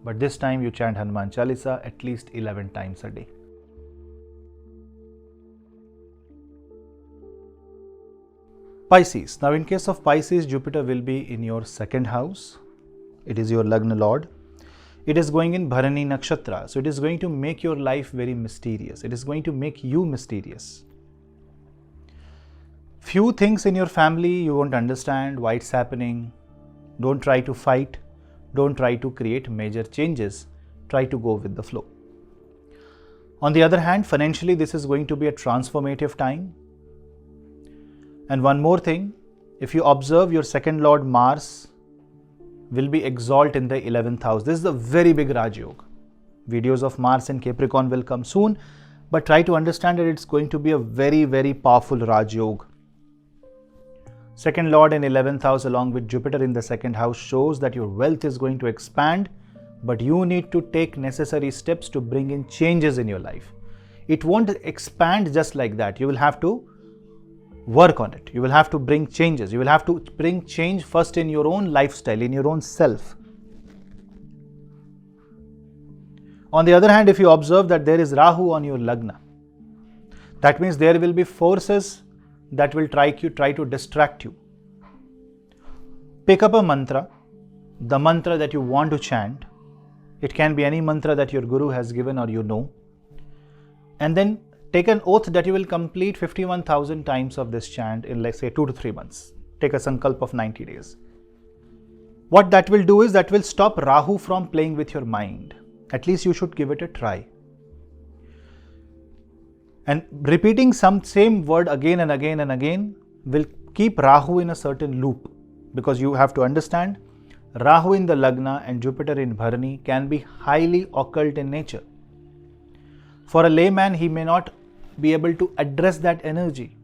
But this time you chant Hanuman Chalisa at least 11 times a day. Pisces. Now in case of Pisces, Jupiter will be in your 2nd house. It is your Lagna Lord. It is going in Bharani Nakshatra. So it is going to make your life very mysterious. It is going to make you mysterious. Few things in your family you won't understand why it's happening. Don't try to fight. Don't try to create major changes. Try to go with the flow. On the other hand, financially, this is going to be a transformative time. And one more thing, if you observe, your 2nd Lord Mars will be exalted in the 11th house. This is a very big Raj Yoga. Videos of Mars in Capricorn will come soon, but try to understand that it's going to be a very, very powerful Raj Yoga. 2nd Lord in 11th house along with Jupiter in the 2nd house shows that your wealth is going to expand, but you need to take necessary steps to bring in changes in your life. It won't expand just like that. You will have to work on it. You will have to bring changes. You will have to bring change first in your own lifestyle, in your own self. On the other hand, if you observe that there is Rahu on your Lagna, that means there will be forces that will try to distract you. Pick up a mantra, the mantra that you want to chant. It can be any mantra that your Guru has given or you know. And then take an oath that you will complete 51,000 times of this chant in, let's say, 2 to 3 months. Take a sankalp of 90 days. What that will do is that will stop Rahu from playing with your mind. At least you should give it a try. And repeating some same word again and again and again will keep Rahu in a certain loop. Because you have to understand, Rahu in the Lagna and Jupiter in Bharani can be highly occult in nature. For a layman, he may not be able to address that energy,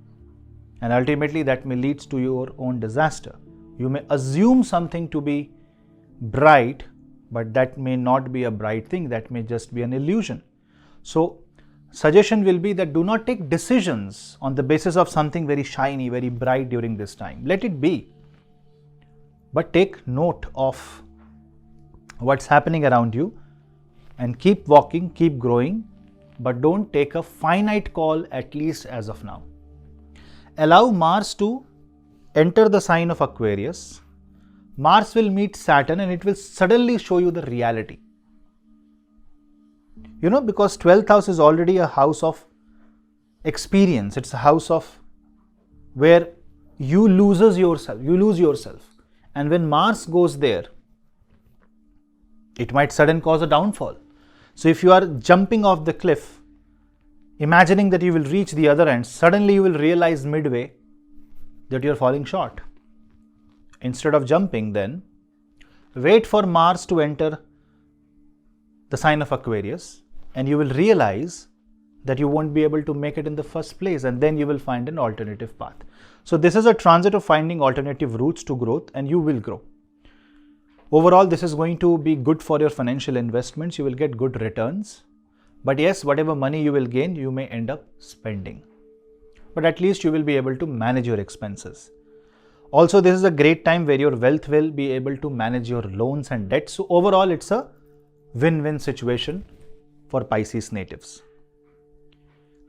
and ultimately that may lead to your own disaster. You may assume something to be bright, but that may not be a bright thing. That may just be an illusion. So suggestion will be that do not take decisions on the basis of something very shiny, very bright during this time. Let it be, but take note of what's happening around you and keep walking, keep growing. But don't take a finite call, at least as of now. Allow Mars to enter the sign of Aquarius. Mars will meet Saturn and it will suddenly show you the reality. Because 12th house is already a house of experience. It's a house of where you lose yourself. And when Mars goes there, it might suddenly cause a downfall. So if you are jumping off the cliff, imagining that you will reach the other end, suddenly you will realize midway that you are falling short. Instead of jumping, then wait for Mars to enter the sign of Aquarius and you will realize that you won't be able to make it in the first place, and then you will find an alternative path. So this is a transit of finding alternative routes to growth, and you will grow. Overall, this is going to be good for your financial investments. You will get good returns. But yes, whatever money you will gain, you may end up spending. But at least you will be able to manage your expenses. Also, this is a great time where your wealth will be able to manage your loans and debts. So overall, it's a win-win situation for Pisces natives.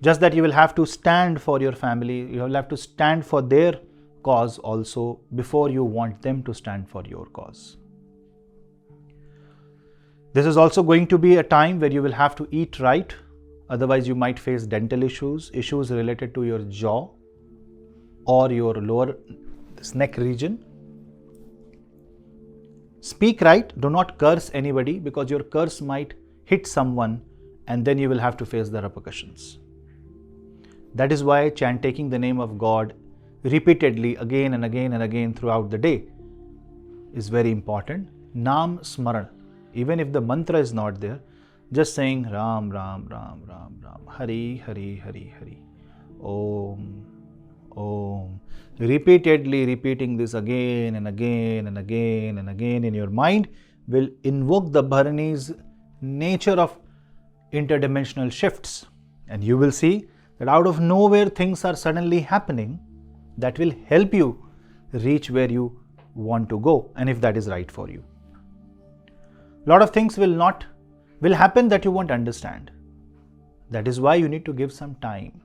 Just that you will have to stand for your family. You will have to stand for their cause also before you want them to stand for your cause. This is also going to be a time where you will have to eat right. Otherwise, you might face dental issues related to your jaw or your lower neck region. Speak right. Do not curse anybody, because your curse might hit someone and then you will have to face the repercussions. That is why taking the name of God repeatedly again and again and again throughout the day is very important. Nam Smaran. Even if the mantra is not there, just saying Ram, Ram, Ram, Ram, Ram, Hari, Hari, Hari, Hari, Om, Om. Repeatedly repeating this again and again and again and again in your mind will invoke the Bharani's nature of interdimensional shifts. And you will see that out of nowhere things are suddenly happening that will help you reach where you want to go, and if that is right for you. A lot of things will happen that you won't understand. That is why you need to give some time.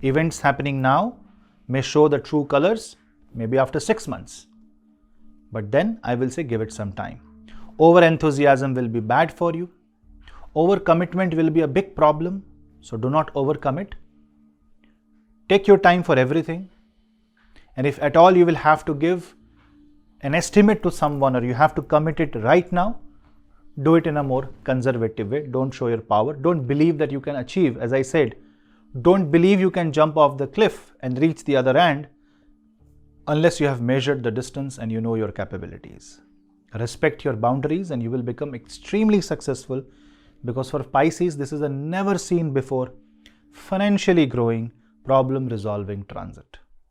Events happening now may show the true colors maybe after 6 months. But then I will say give it some time. Over enthusiasm will be bad for you. Over commitment will be a big problem. So do not overcommit. Take your time for everything. And if at all you will have to give an estimate to someone, or you have to commit it right now, do it in a more conservative way. Don't show your power. Don't believe that you can achieve. As I said, don't believe you can jump off the cliff and reach the other end unless you have measured the distance and you know your capabilities. Respect your boundaries and you will become extremely successful, because for Pisces, this is a never seen before financially growing, problem resolving transit.